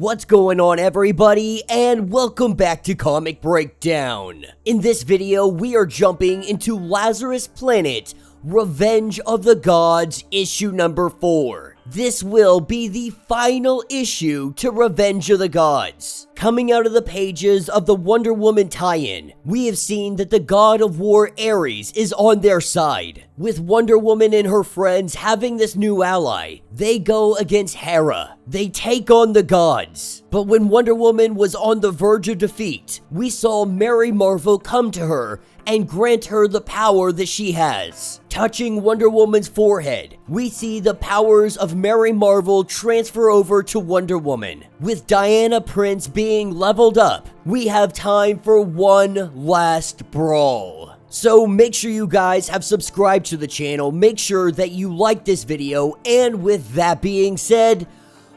What's going on, everybody, and welcome back to Comic Breakdown. In this video, we are jumping into Lazarus Planet, Revenge of the Gods, issue number 4. This will be the final issue to Revenge of the Gods. Coming out of the pages of the Wonder Woman tie-in, we have seen that the god of war Ares is on their side. With Wonder Woman and her friends having this new ally, they go against Hera. They take on the gods. But when Wonder Woman was on the verge of defeat, we saw Mary Marvel come to her and grant her the power that she has. Touching Wonder Woman's forehead, we see the powers of Mary Marvel transfer over to Wonder Woman. With Diana Prince being leveled up, we have time for one last brawl. So make sure you guys have subscribed to the channel, make sure that you like this video, and with that being said,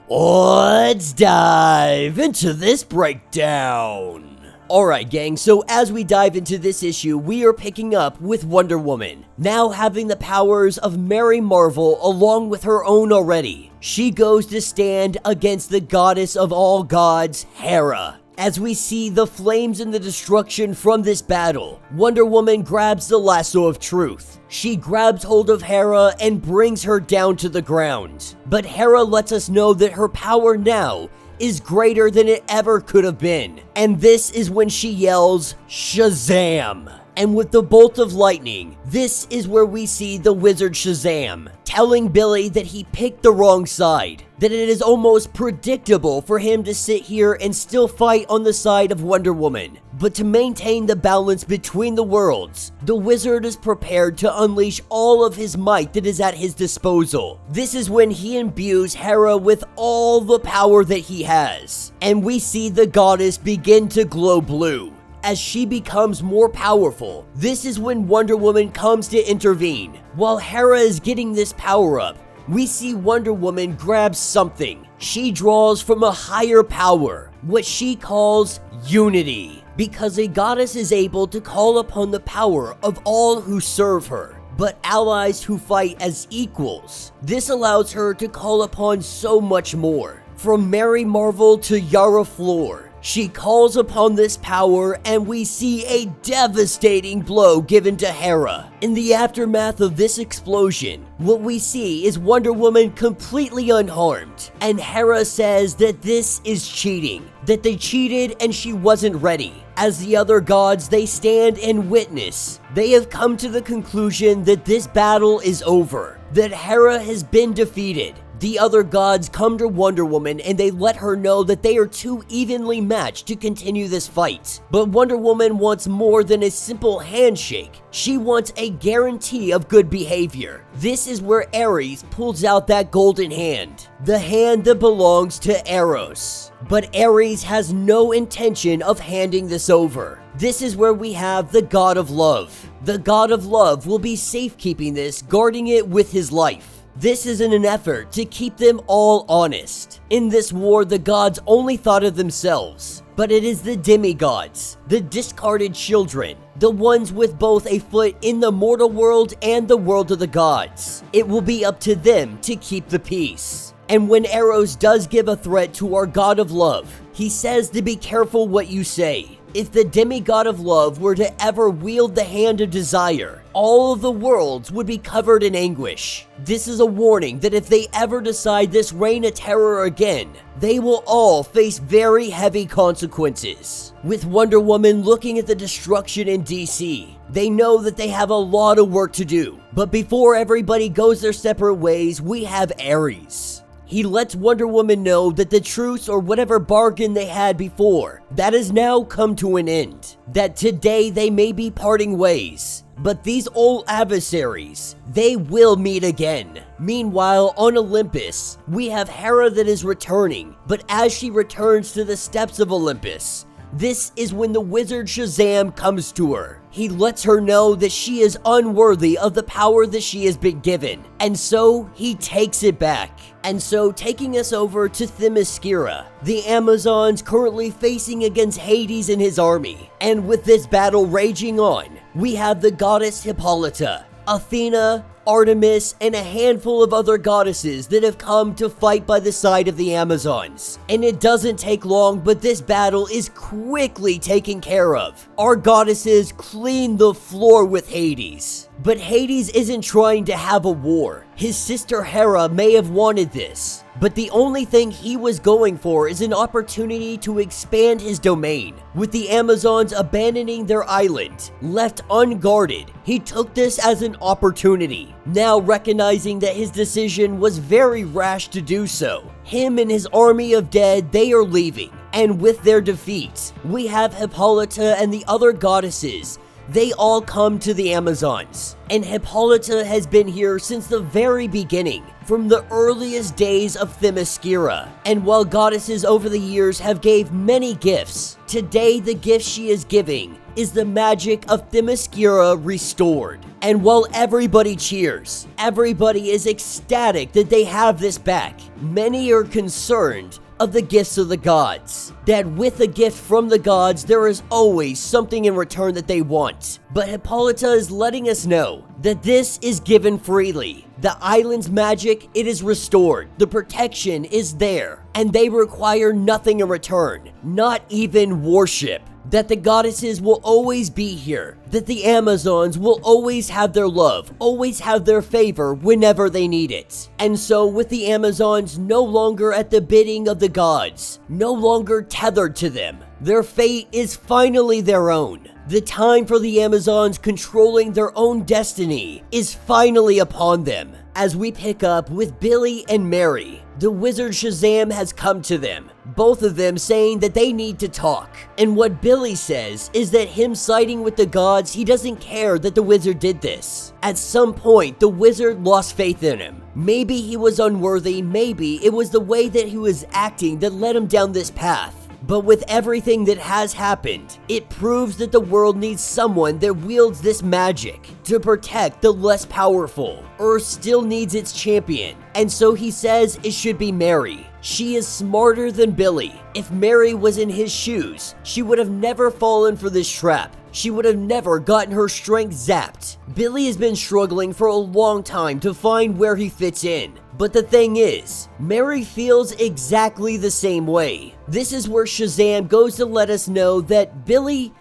let's dive into this breakdown. Alright gang, so as we dive into this issue, we are picking up with Wonder Woman, now having the powers of Mary Marvel along with her own already. She goes to stand against the goddess of all gods, Hera. As we see the flames and the destruction from this battle, Wonder Woman grabs the lasso of truth. She grabs hold of Hera and brings her down to the ground. But Hera lets us know that her power now is greater than it ever could have been. And this is when she yells, Shazam! And with the bolt of lightning, this is where we see the wizard Shazam, telling Billy that he picked the wrong side, that it is almost predictable for him to sit here and still fight on the side of Wonder Woman. But to maintain the balance between the worlds, the wizard is prepared to unleash all of his might that is at his disposal. This is when he imbues Hera with all the power that he has, and we see the goddess begin to glow blue. As she becomes more powerful, this is when Wonder Woman comes to intervene. While Hera is getting this power up, we see Wonder Woman grab something. She draws from a higher power, what she calls unity, because a goddess is able to call upon the power of all who serve her, but allies who fight as equals. This allows her to call upon so much more. From Mary Marvel to Yara Flor, she calls upon this power, and we see a devastating blow given to Hera. In the aftermath of this explosion, what we see is Wonder Woman completely unharmed, and Hera says that this is cheating, that they cheated and she wasn't ready. As the other gods, they stand and witness. They have come to the conclusion that this battle is over, that Hera has been defeated. The other gods come to Wonder Woman and they let her know that they are too evenly matched to continue this fight. But Wonder Woman wants more than a simple handshake. She wants a guarantee of good behavior. This is where Ares pulls out that golden hand, the hand that belongs to Eros. But Ares has no intention of handing this over. This is where we have the god of love. The god of love will be safekeeping this, guarding it with his life. This is in an effort to keep them all honest. In this war, the gods only thought of themselves, but it is the demigods, the discarded children, the ones with both a foot in the mortal world and the world of the gods. It will be up to them to keep the peace. And when Eros does give a threat to our god of love, he says to be careful what you say. If the demigod of love were to ever wield the hand of desire, all of the worlds would be covered in anguish. This is a warning that if they ever decide this reign of terror again, they will all face very heavy consequences. With Wonder Woman looking at the destruction in DC, they know that they have a lot of work to do. But before everybody goes their separate ways, we have Ares. He lets Wonder Woman know that the truce or whatever bargain they had before, that has now come to an end. That today they may be parting ways, but these old adversaries, they will meet again. Meanwhile, on Olympus, we have Hera that is returning, but as she returns to the steps of Olympus, this is when the wizard Shazam comes to her. He lets her know that she is unworthy of the power that she has been given, and so he takes it back. And so taking us over to Themyscira, the Amazons currently facing against Hades and his army. And with this battle raging on, we have the goddess Hippolyta, Athena, Artemis, and a handful of other goddesses that have come to fight by the side of the Amazons. And it doesn't take long, but this battle is quickly taken care of. Our goddesses clean the floor with Hades. But Hades isn't trying to have a war. His sister Hera may have wanted this, but the only thing he was going for is an opportunity to expand his domain. With the Amazons abandoning their island, left unguarded, he took this as an opportunity. Now recognizing that his decision was very rash to do so, him and his army of dead, they are leaving. And with their defeat, we have Hippolyta and the other goddesses. They all come to the Amazons, and Hippolyta has been here since the very beginning, from the earliest days of Themyscira. And while goddesses over the years have gave many gifts, today the gift she is giving is the magic of Themyscira restored. And while everybody cheers, everybody is ecstatic that they have this back, many are concerned of the gifts of the gods, that with a gift from the gods there is always something in return that they want. But Hippolyta is letting us know that this is given freely. The island's magic, it is restored, the protection is there, and they require nothing in return, not even worship. That the goddesses will always be here, that the Amazons will always have their love, always have their favor whenever they need it. And so with the Amazons no longer at the bidding of the gods, no longer tethered to them, their fate is finally their own. The time for the Amazons controlling their own destiny is finally upon them. As we pick up with Billy and Mary, the wizard Shazam has come to them, both of them saying that they need to talk. And what Billy says is that him siding with the gods, he doesn't care that the wizard did this. At some point, the wizard lost faith in him. Maybe he was unworthy, maybe it was the way that he was acting that led him down this path. But with everything that has happened, it proves that the world needs someone that wields this magic to protect the less powerful. Earth still needs its champion, and so he says it should be Mary. She is smarter than Billy. If Mary was in his shoes, she would have never fallen for this trap. She would have never gotten her strength zapped. Billy has been struggling for a long time to find where he fits in. But the thing is, Mary feels exactly the same way. This is where Shazam goes to let us know that Billy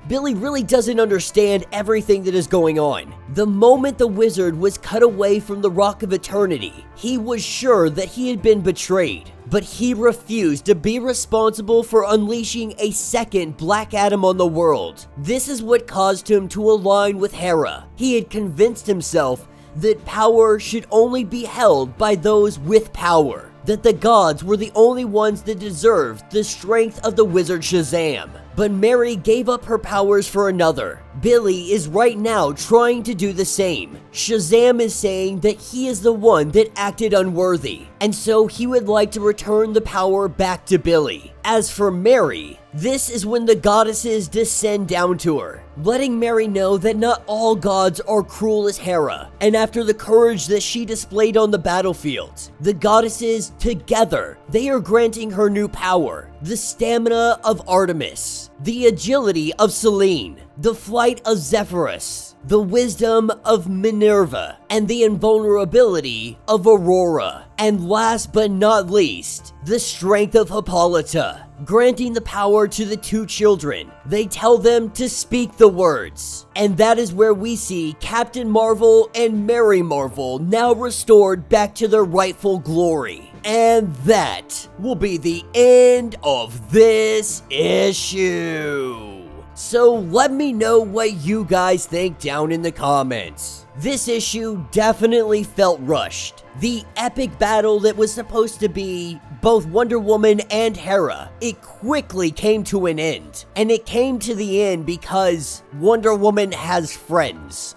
really doesn't understand everything that is going on. The moment the wizard was cut away from the Rock of Eternity, he was sure that he had been betrayed. But he refused to be responsible for unleashing a second Black Adam on the world. This is what caused him to align with Hera. He had convinced himself that power should only be held by those with power. That the gods were the only ones that deserved the strength of the wizard Shazam. But Mary gave up her powers for another. Billy is right now trying to do the same. Shazam is saying that he is the one that acted unworthy, and so he would like to return the power back to Billy. As for Mary, this is when the goddesses descend down to her, letting Mary know that not all gods are cruel as Hera. And after the courage that she displayed on the battlefield, the goddesses together, they are granting her new power. The stamina of Artemis, the agility of Selene, the flight of Zephyrus, the wisdom of Minerva, and the invulnerability of Aurora. And last but not least, the strength of Hippolyta, granting the power to the two children. They tell them to speak the words. And that is where we see Captain Marvel and Mary Marvel now restored back to their rightful glory. And that will be the end of this issue. So let me know what you guys think down in the comments. This issue definitely felt rushed. The epic battle that was supposed to be both Wonder Woman and Hera, it quickly came to an end. And it came to the end because Wonder Woman has friends.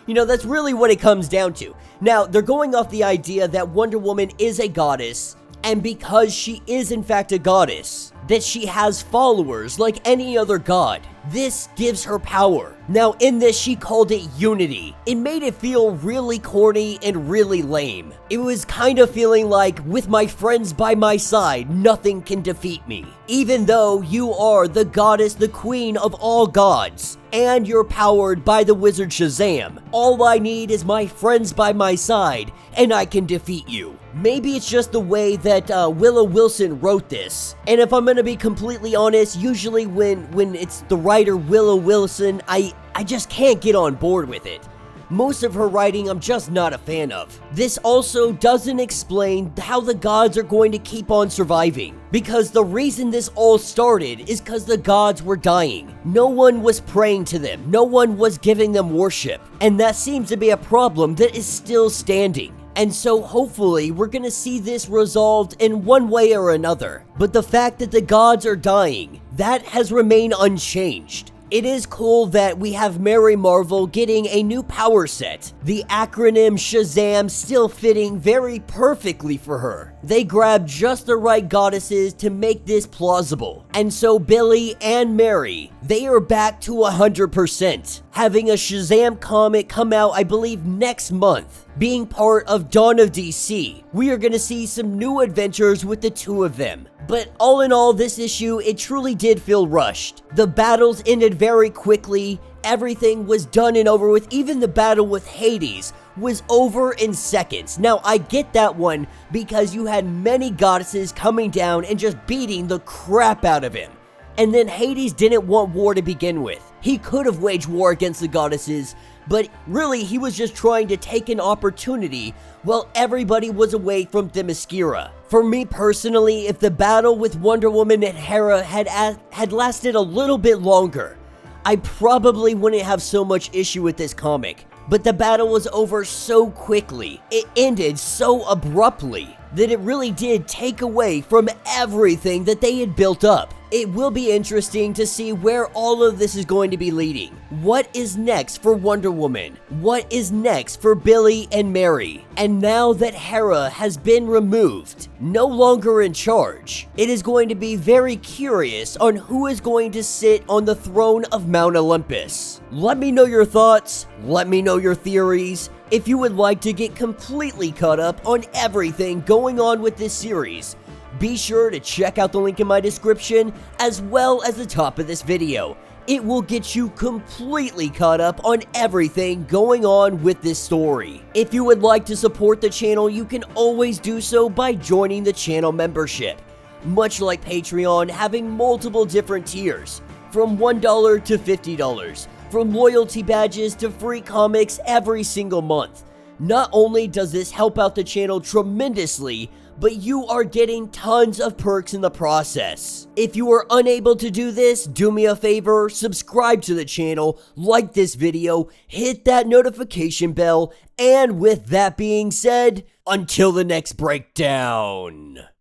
You know, that's really what it comes down to. Now, they're going off the idea that Wonder Woman is a goddess, and because she is in fact a goddess, that she has followers like any other god. This gives her power. Now in this, she called it unity. It made it feel really corny and really lame. It was kind of feeling like, with my friends by my side, nothing can defeat me. Even though you are the goddess, the queen of all gods, and you're powered by the wizard Shazam, all I need is my friends by my side, and I can defeat you. Maybe it's just the way that Willow Wilson wrote this. And if I'm gonna be completely honest, usually when it's the writer Willow Wilson, I just can't get on board with it. Most of her writing I'm just not a fan of. This also doesn't explain how the gods are going to keep on surviving. Because the reason this all started is because the gods were dying. No one was praying to them. No one was giving them worship. And that seems to be a problem that is still standing. And so hopefully we're gonna see this resolved in one way or another. But the fact that the gods are dying, that has remained unchanged. It is cool that we have Mary Marvel getting a new power set. The acronym Shazam still fitting very perfectly for her. They grabbed just the right goddesses to make this plausible. And so Billy and Mary, they are back to 100%. Having a Shazam comic come out, I believe, next month. Being part of Dawn of DC, we are going to see some new adventures with the two of them. But all in all, this issue, it truly did feel rushed. The battles ended very quickly, everything was done and over with. Even the battle with Hades was over in seconds. Now, I get that one because you had many goddesses coming down and just beating the crap out of him. And then Hades didn't want war to begin with. He could have waged war against the goddesses, but really he was just trying to take an opportunity while everybody was away from Themyscira. For me personally, if the battle with Wonder Woman and Hera had lasted a little bit longer, I probably wouldn't have so much issue with this comic. But the battle was over so quickly, it ended so abruptly, that it really did take away from everything that they had built up. It will be interesting to see where all of this is going to be leading. What is next for Wonder Woman? What is next for Billy and Mary? And now that Hera has been removed, no longer in charge, it is going to be very curious on who is going to sit on the throne of Mount Olympus. Let me know your thoughts, let me know your theories. If you would like to get completely caught up on everything going on with this series, be sure to check out the link in my description as well as the top of this video. It will get you completely caught up on everything going on with this story. If you would like to support the channel, you can always do so by joining the channel membership. Much like Patreon, having multiple different tiers, from $1 to $50, from loyalty badges to free comics every single month. Not only does this help out the channel tremendously, but you are getting tons of perks in the process. If you are unable to do this, do me a favor, subscribe to the channel, like this video, hit that notification bell, and with that being said, until the next breakdown.